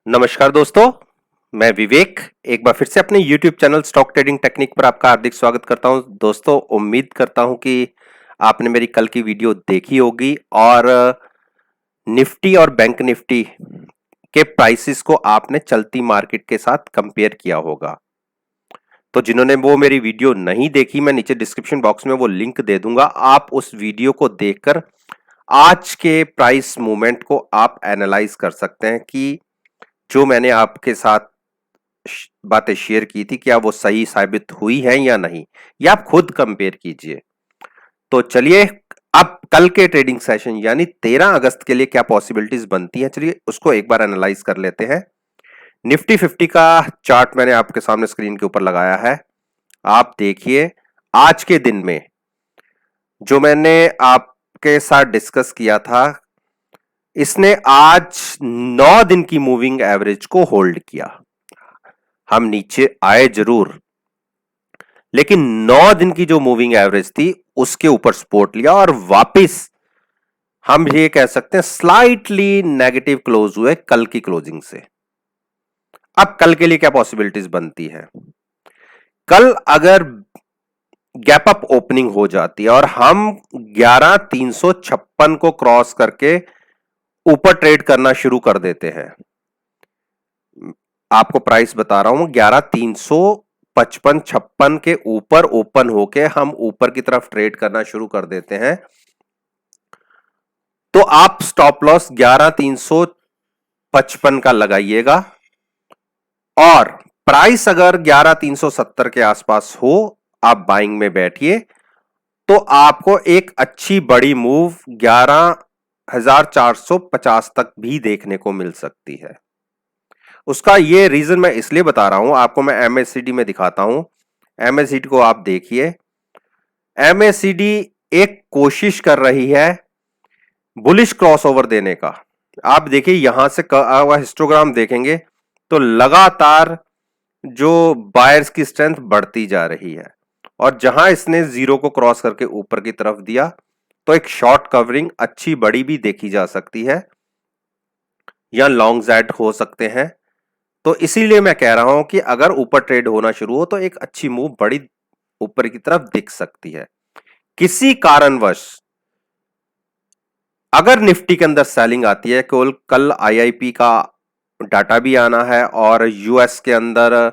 नमस्कार दोस्तों, मैं विवेक एक बार फिर से अपने YouTube channel stock trading technique पर आपका हार्दिक स्वागत करता हूं। दोस्तों, उम्मीद करता हूं कि आपने मेरी कल की वीडियो देखी होगी और निफ्टी और बैंक निफ्टी के प्राइसेस को आपने चलती मार्केट के साथ कंपेयर किया होगा। तो जिन्होंने वो मेरी वीडियो नहीं देखी, मैं नीचे डिस्क्रिप्शन बॉक्स में वो लिंक दे दूंगा। आप उस वीडियो को देखकर आज के प्राइस मूवमेंट को आप एनालाइज कर सकते हैं कि जो मैंने आपके साथ बातें शेयर की थी क्या वो सही साबित हुई है या नहीं, या आप खुद कंपेयर कीजिए। तो चलिए, अब कल के ट्रेडिंग सेशन यानी 13 अगस्त के लिए क्या पॉसिबिलिटीज बनती हैं, चलिए उसको एक बार एनालाइज कर लेते हैं। निफ्टी 50 का चार्ट मैंने आपके सामने स्क्रीन के ऊपर लगाया है। आप देखिए, आज के दिन में जो मैंने आपके साथ डिस्कस किया था, इसने आज 9 दिन की मूविंग एवरेज को होल्ड किया। हम नीचे आए जरूर, लेकिन 9 दिन की जो मूविंग एवरेज थी उसके ऊपर सपोर्ट लिया और वापस हम ये कह सकते हैं स्लाइटली नेगेटिव क्लोज हुए कल की क्लोजिंग से। अब कल के लिए क्या पॉसिबिलिटीज बनती है? कल अगर गैप अप ओपनिंग हो जाती है और हम 11,356 को क्रॉस करके ऊपर ट्रेड करना शुरू कर देते हैं, आपको प्राइस बता रहा हूं, 11,355-56 के ऊपर ओपन होके हम ऊपर की तरफ ट्रेड करना शुरू कर देते हैं, तो आप स्टॉप लॉस 11,355 का लगाइएगा और प्राइस अगर 11,370 के आसपास हो, आप बाइंग में बैठिए, तो आपको एक अच्छी बड़ी मूव 11,450 तक भी देखने को मिल सकती है। उसका ये रीजन मैं इसलिए बता रहा हूं, आपको मैं एमएससीडी में दिखाता हूं। एमएससीडी को आप देखिए, एमएससीडी एक कोशिश कर रही है बुलिश क्रॉसओवर देने का। आप देखिए, यहां से हिस्टोग्राम देखेंगे तो लगातार जो बायर्स की स्ट्रेंथ बढ़ती जा रही है और जहां इसने जीरो को क्रॉस करके ऊपर की तरफ दिया तो एक शॉर्ट कवरिंग अच्छी बड़ी भी देखी जा सकती है या लॉन्ग ज़ैड हो सकते हैं। तो इसीलिए मैं कह रहा हूं कि अगर ऊपर ट्रेड होना शुरू हो तो एक अच्छी मूव बड़ी ऊपर की तरफ दिख सकती है। किसी कारणवश अगर निफ्टी के अंदर सेलिंग आती है, केवल कल आईआईपी का डाटा भी आना है और यूएस के अंदर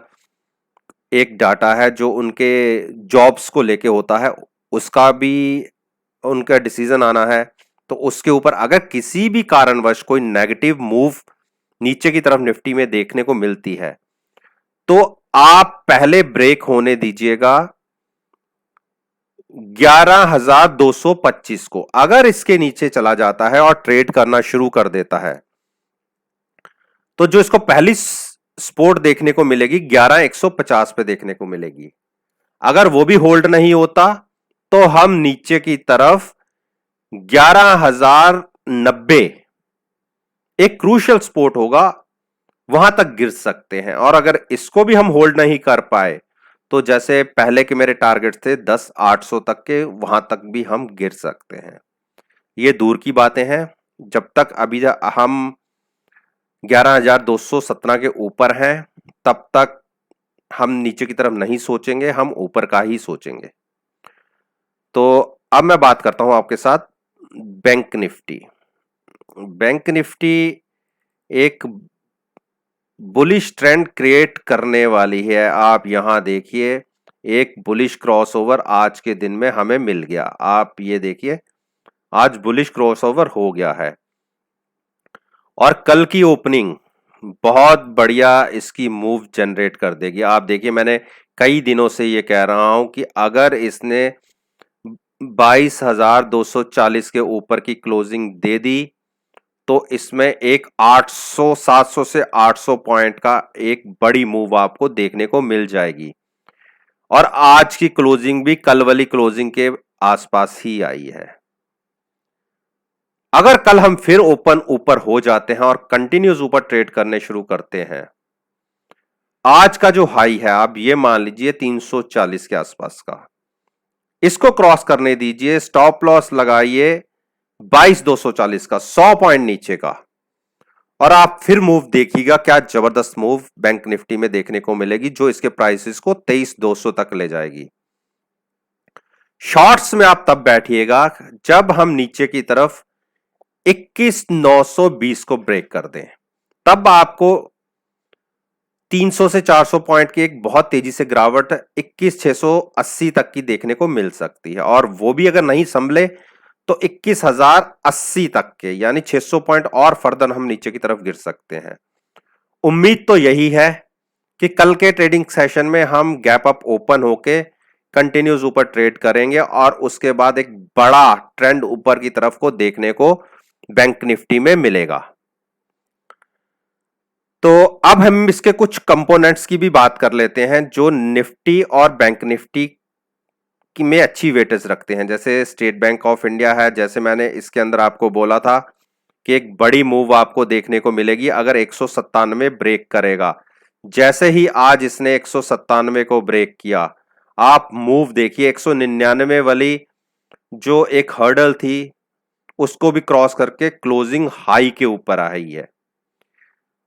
एक डाटा है जो उनके जॉब्स को लेके होता है, उसका भी उनका डिसीजन आना है। तो उसके ऊपर अगर किसी भी कारणवश कोई नेगेटिव मूव नीचे की तरफ निफ्टी में देखने को मिलती है, तो आप पहले ब्रेक होने दीजिएगा 11,225 को। अगर इसके नीचे चला जाता है और ट्रेड करना शुरू कर देता है, तो जो इसको पहली सपोर्ट देखने को मिलेगी 11,150 पे देखने को मिलेगी। अगर वो भी होल्ड नहीं होता तो हम नीचे की तरफ 11,090 एक क्रूशियल सपोर्ट होगा, वहां तक गिर सकते हैं। और अगर इसको भी हम होल्ड नहीं कर पाए तो जैसे पहले के मेरे टारगेट थे 10,800 तक के, वहां तक भी हम गिर सकते हैं। ये दूर की बातें हैं। जब तक अभी हम 11,217 के ऊपर हैं, तब तक हम नीचे की तरफ नहीं सोचेंगे, हम ऊपर का ही सोचेंगे। तो अब मैं बात करता हूं आपके साथ बैंक निफ्टी। बैंक निफ्टी एक बुलिश ट्रेंड क्रिएट करने वाली है। आप यहां देखिए, एक बुलिश क्रॉसओवर आज के दिन में हमें मिल गया। आप ये देखिए, आज बुलिश क्रॉसओवर हो गया है और कल की ओपनिंग बहुत बढ़िया इसकी मूव जनरेट कर देगी। आप देखिए, मैंने कई दिनों से ये कह रहा हूं कि अगर इसने 22,240 के ऊपर की क्लोजिंग दे दी तो इसमें एक 800 700 से 800 पॉइंट का एक बड़ी मूव आपको देखने को मिल जाएगी। और आज की क्लोजिंग भी कल वाली क्लोजिंग के आसपास ही आई है। अगर कल हम फिर ओपन ऊपर हो जाते हैं और कंटिन्यूस ऊपर ट्रेड करने शुरू करते हैं, आज का जो हाई है आप ये मान लीजिए 340 के आसपास का, इसको क्रॉस करने दीजिए, स्टॉप लॉस लगाइए 22,240 का, 100 पॉइंट नीचे का। और आप फिर मूव देखिएगा, क्या जबरदस्त मूव बैंक निफ्टी में देखने को मिलेगी जो इसके प्राइसेस को 23,200 तक ले जाएगी। शॉर्ट्स में आप तब बैठिएगा जब हम नीचे की तरफ 21,920 को ब्रेक कर दें, तब आपको 300 से 400 पॉइंट की एक बहुत तेजी से गिरावट 21,680 तक की देखने को मिल सकती है, और वो भी अगर नहीं संभले तो 21,080 तक के, यानी 600 पॉइंट और फर्दर हम नीचे की तरफ गिर सकते हैं। उम्मीद तो यही है कि कल के ट्रेडिंग सेशन में हम गैप अप ओपन होके कंटिन्यूस ऊपर ट्रेड करेंगे और उसके बाद एक बड़ा ट्रेंड ऊपर की तरफ को देखने को बैंक निफ्टी में मिलेगा। तो अब हम इसके कुछ कंपोनेंट्स की भी बात कर लेते हैं जो निफ्टी और बैंक निफ्टी की में अच्छी वेटेज रखते हैं। जैसे स्टेट बैंक ऑफ इंडिया है, जैसे मैंने इसके अंदर आपको बोला था कि एक बड़ी मूव आपको देखने को मिलेगी अगर 197 ब्रेक करेगा। जैसे ही आज इसने 197 को ब्रेक किया, आप मूव देखिए 199 वाली जो एक हर्डल थी उसको भी क्रॉस करके क्लोजिंग हाई के ऊपर आई है।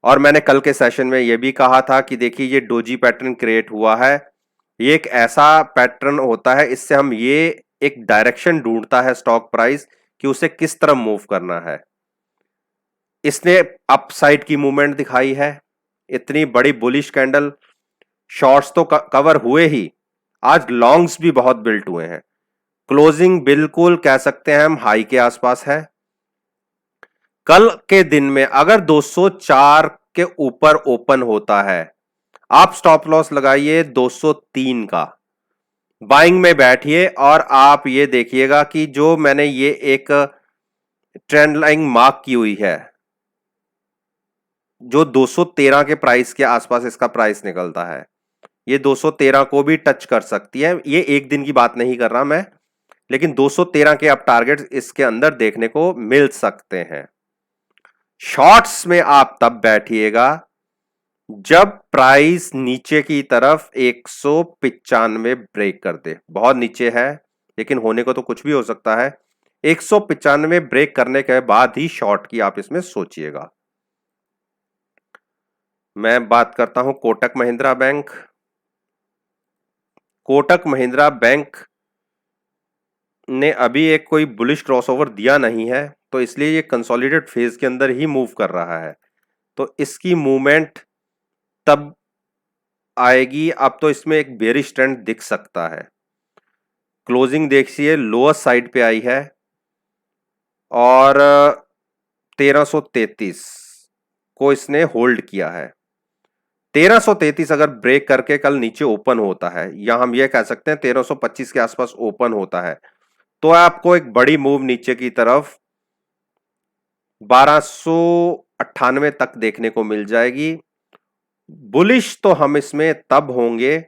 और मैंने कल के सेशन में यह भी कहा था कि देखिए ये डोजी पैटर्न क्रिएट हुआ है, ये एक ऐसा पैटर्न होता है, इससे हम ये एक डायरेक्शन ढूंढता है स्टॉक प्राइस कि उसे किस तरह मूव करना है। इसने अपसाइड की मूवमेंट दिखाई है, इतनी बड़ी बुलिश कैंडल, शॉर्ट्स तो कवर हुए ही, आज लॉन्ग्स भी बहुत बिल्ट हुए हैं। क्लोजिंग बिल्कुल कह सकते हैं हम हाई के आसपास है। कल के दिन में अगर 204 के ऊपर ओपन होता है, आप स्टॉप लॉस लगाइए 203 का, बाइंग में बैठिए और आप ये देखिएगा कि जो मैंने ये एक ट्रेंड लाइन मार्क की हुई है, जो 213 के प्राइस के आसपास इसका प्राइस निकलता है, ये 213 को भी टच कर सकती है। ये एक दिन की बात नहीं कर रहा मैं, लेकिन 213 के आप टारगेट इसके अंदर देखने को मिल सकते हैं। शॉर्ट्स में आप तब बैठिएगा जब प्राइस नीचे की तरफ 195 ब्रेक कर दे। बहुत नीचे है लेकिन होने को तो कुछ भी हो सकता है। 195 ब्रेक करने के बाद ही शॉर्ट की आप इसमें सोचिएगा। मैं बात करता हूं कोटक महिंद्रा बैंक। कोटक महिंद्रा बैंक ने अभी एक कोई बुलिश क्रॉसओवर दिया नहीं है, तो इसलिए ये कंसोलिडेट फेज के अंदर ही मूव कर रहा है, तो इसकी मूवमेंट तब आएगी। अब तो इसमें एक बेरिश ट्रेंड दिख सकता है। क्लोजिंग देखिए लोअर साइड पे आई है और 1333 को इसने होल्ड किया है। 1333 अगर ब्रेक करके कल नीचे ओपन होता है, या हम ये कह सकते हैं 1325 के आसपास ओपन होता है, तो आपको एक बड़ी मूव नीचे की तरफ 1298 तक देखने को मिल जाएगी। बुलिश तो हम इसमें तब होंगे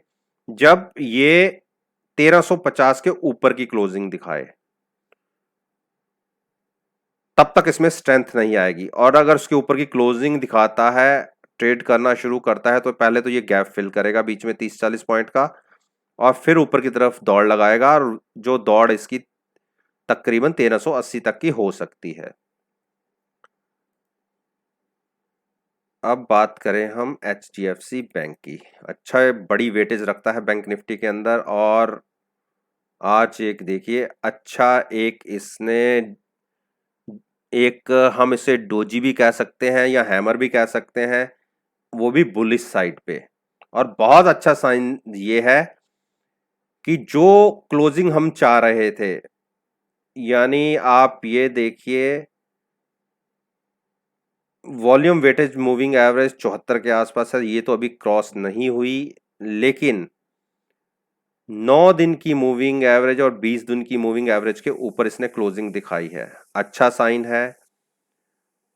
जब ये 1350 के ऊपर की क्लोजिंग दिखाए, तब तक इसमें स्ट्रेंथ नहीं आएगी। और अगर उसके ऊपर की क्लोजिंग दिखाता है, ट्रेड करना शुरू करता है, तो पहले तो ये गैप फिल करेगा बीच में 30-40 पॉइंट का, और फिर ऊपर की तरफ दौड़ लगाएगा, और जो दौड़ इसकी तकरीबन 1380 तक की हो सकती है। अब बात करें हम HDFC बैंक की। अच्छा बड़ी वेटेज रखता है बैंक निफ्टी के अंदर, और आज एक देखिए अच्छा एक इसने एक हम इसे डोजी भी कह सकते हैं या हैमर भी कह सकते हैं, वो भी बुलिश साइड पे। और बहुत अच्छा साइन ये है कि जो क्लोजिंग हम चाह रहे थे, यानी आप ये देखिए वॉल्यूम वेटेज मूविंग एवरेज 74 के आसपास है, ये तो अभी क्रॉस नहीं हुई, लेकिन 9 दिन की मूविंग एवरेज और 20 दिन की मूविंग एवरेज के ऊपर इसने क्लोजिंग दिखाई है, अच्छा साइन है।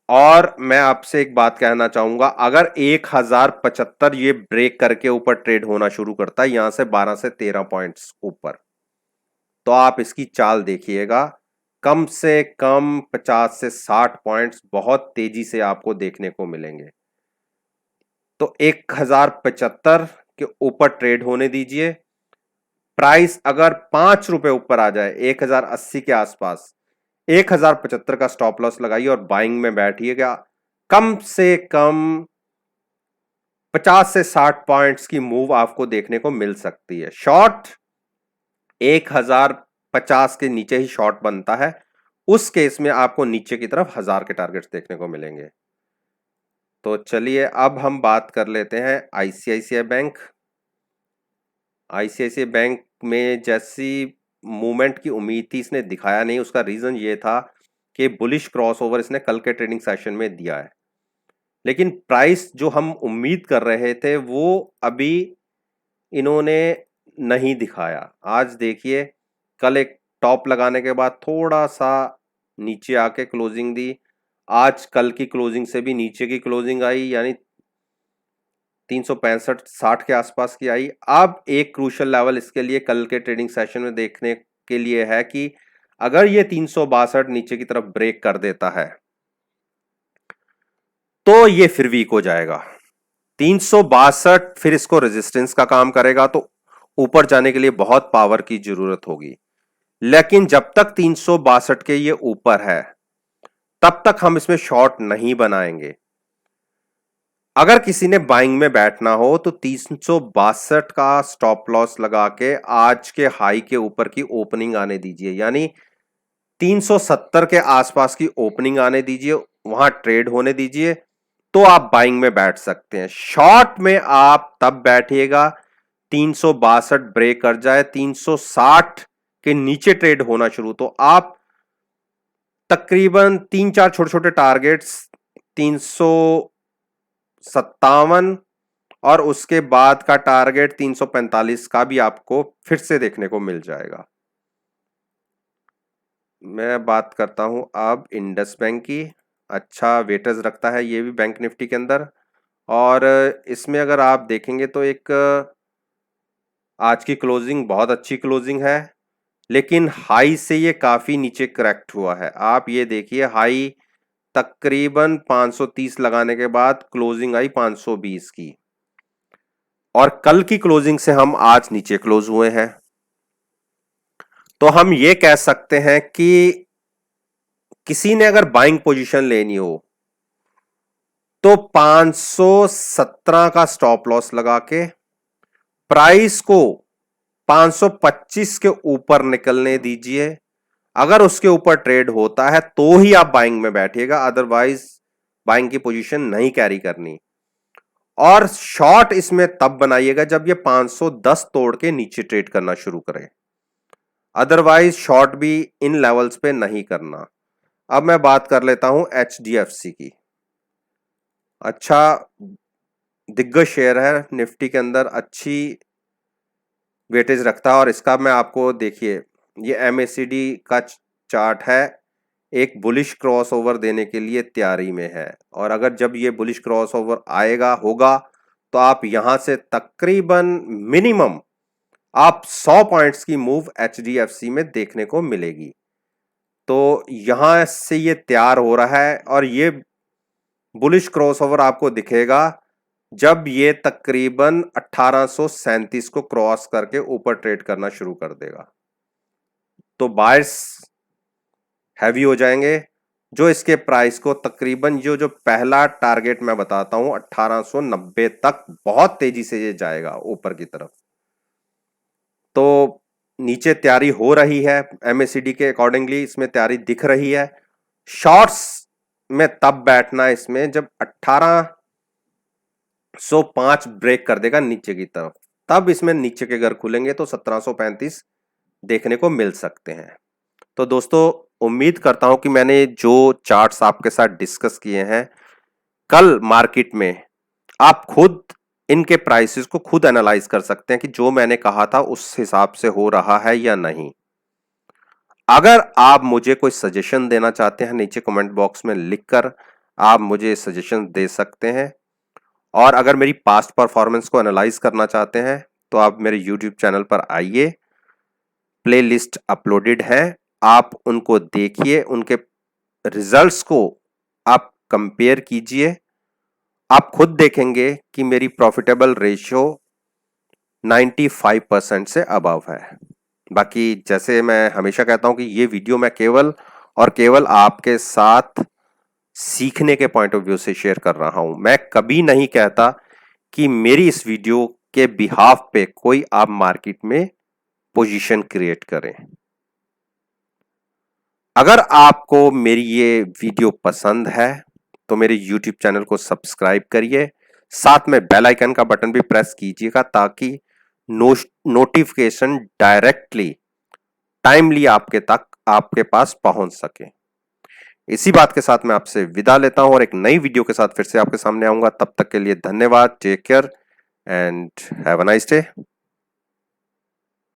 और मैं आपसे एक बात कहना चाहूंगा, अगर 1075 ये ब्रेक करके ऊपर ट्रेड होना शुरू करता है, यहां से 12 से 13 पॉइंट्स ऊपर, तो आप इसकी चाल देखिएगा, कम से कम 50 से 60 पॉइंट्स बहुत तेजी से आपको देखने को मिलेंगे। तो 1075 के ऊपर ट्रेड होने दीजिए। प्राइस अगर 5 रुपए ऊपर आ जाए 1080 के आसपास, 1075 का स्टॉप लॉस लगाइए और बाइंग में बैठिएगा। कम से कम 50 से 60 पॉइंट्स की मूव आपको देखने को मिल सकती है। शॉर्ट 1050 के नीचे ही शॉर्ट बनता है, उस केस में आपको नीचे की तरफ 1000 के टारगेट्स देखने को मिलेंगे। तो चलिए अब हम बात कर लेते हैं आईसीआईसीआई बैंक। आईसीआईसीआई बैंक में जैसी मूवमेंट की उम्मीद थी इसने दिखाया नहीं। उसका रीजन ये था कि बुलिश क्रॉसओवर इसने कल के ट्रेडिंग सेशन में दिया है, लेकिन प्राइस जो हम उम्मीद कर रहे थे वो अभी इन्होंने नहीं दिखाया। आज देखिए कल एक टॉप लगाने के बाद थोड़ा सा नीचे आके क्लोजिंग दी, आज कल की क्लोजिंग से भी नीचे की क्लोजिंग आई, यानी 365-60 के आसपास की आई। अब एक क्रूशियल लेवल इसके लिए कल के ट्रेडिंग सेशन में देखने के लिए है कि अगर ये 362 नीचे की तरफ ब्रेक कर देता है तो ये फिर वीक हो जाएगा। 362 फिर इसको रेजिस्टेंस का काम करेगा, तो ऊपर जाने के लिए बहुत पावर की जरूरत होगी। लेकिन जब तक 362 के ये ऊपर है तब तक हम इसमें शॉर्ट नहीं बनाएंगे। अगर किसी ने बाइंग में बैठना हो तो 362 का स्टॉप लॉस लगा के आज के हाई के ऊपर की ओपनिंग आने दीजिए, यानी 370 के आसपास की ओपनिंग आने दीजिए, वहां ट्रेड होने दीजिए, तो आप बाइंग में बैठ सकते हैं। शॉर्ट में आप तब बैठिएगा 362 ब्रेक कर जाए, 360 के नीचे ट्रेड होना शुरू, तो आप तकरीबन 3-4 छोटे छोटे टारगेट्स 357 और उसके बाद का टारगेट 345 का भी आपको फिर से देखने को मिल जाएगा। मैं बात करता हूं अब इंडस बैंक की। अच्छा वेटेज रखता है ये भी बैंक निफ्टी के अंदर, और इसमें अगर आप देखेंगे तो एक आज की क्लोजिंग बहुत अच्छी क्लोजिंग है, लेकिन हाई से ये काफी नीचे करेक्ट हुआ है। आप ये देखिए हाई तकरीबन 530 लगाने के बाद क्लोजिंग आई 520 की, और कल की क्लोजिंग से हम आज नीचे क्लोज हुए हैं। तो हम ये कह सकते हैं कि किसी ने अगर बाइंग पोजीशन लेनी हो तो 517 का स्टॉप लॉस लगा के प्राइस को 525 के ऊपर निकलने दीजिए। अगर उसके ऊपर ट्रेड होता है तो ही आप बाइंग में बैठिएगा, अदरवाइज बाइंग की पोजीशन नहीं कैरी करनी। और शॉर्ट इसमें तब बनाइएगा जब ये 510 तोड़ के नीचे ट्रेड करना शुरू करे, अदरवाइज शॉर्ट भी इन लेवल्स पे नहीं करना। अब मैं बात कर लेता हूं एचडीएफसी की। अच्छा दिग्गज शेयर है निफ्टी के अंदर, अच्छी वेटेज रखता है, और इसका मैं आपको देखिए ये एमएसीडी का चार्ट है, एक बुलिश क्रॉसओवर देने के लिए तैयारी में है, और अगर जब ये बुलिश क्रॉसओवर आएगा होगा तो आप यहां से तकरीबन मिनिमम आप 100 पॉइंट्स की मूव एचडीएफसी में देखने को मिलेगी। तो यहां से ये तैयार हो रहा है, और ये बुलिश क्रॉसओवर आपको दिखेगा जब ये तकरीबन 1837 को क्रॉस करके ऊपर ट्रेड करना शुरू कर देगा, तो बायर्स हैवी हो जाएंगे, जो इसके प्राइस को तकरीबन जो पहला टारगेट मैं बताता हूं 1890 तक बहुत तेजी से ये जाएगा ऊपर की तरफ। तो नीचे तैयारी हो रही है एमएसीडी के अकॉर्डिंगली, इसमें तैयारी दिख रही है। शॉर्ट्स में तब बैठना इसमें जब 1805 ब्रेक कर देगा नीचे की तरफ, तब इसमें नीचे के घर खुलेंगे तो 1735 देखने को मिल सकते हैं। तो दोस्तों उम्मीद करता हूं कि मैंने जो चार्ट्स आपके साथ डिस्कस किए हैं, कल मार्केट में आप खुद इनके प्राइसेस को खुद एनालाइज कर सकते हैं कि जो मैंने कहा था उस हिसाब से हो रहा है या नहीं। अगर आप मुझे कोई सजेशन देना चाहते हैं नीचे कमेंट बॉक्स में लिखकर आप मुझे सजेशन दे सकते हैं, और अगर मेरी पास्ट परफॉर्मेंस को एनालाइज करना चाहते हैं तो आप मेरे यूट्यूब चैनल पर आइए, प्लेलिस्ट अपलोडेड है, आप उनको देखिए, उनके रिजल्ट्स को आप कंपेयर कीजिए, आप खुद देखेंगे कि मेरी प्रॉफिटेबल रेशियो 95% से अबव है। बाकी जैसे मैं हमेशा कहता हूं कि ये वीडियो मैं केवल और केवल आपके साथ सीखने के पॉइंट ऑफ व्यू से शेयर कर रहा हूं। मैं कभी नहीं कहता कि मेरी इस वीडियो के बिहाफ पे कोई आप मार्केट में पोजीशन क्रिएट करें। अगर आपको मेरी ये वीडियो पसंद है तो मेरे YouTube चैनल को सब्सक्राइब करिए, साथ में बेल आइकन का बटन भी प्रेस कीजिएगा ताकि नोटिफिकेशन डायरेक्टली टाइमली आपके पास पहुंच सके। इसी बात के साथ मैं आपसे विदा लेता हूं और एक नई वीडियो के साथ फिर से आपके सामने आऊंगा। तब तक के लिए धन्यवाद। Take care and have a nice day.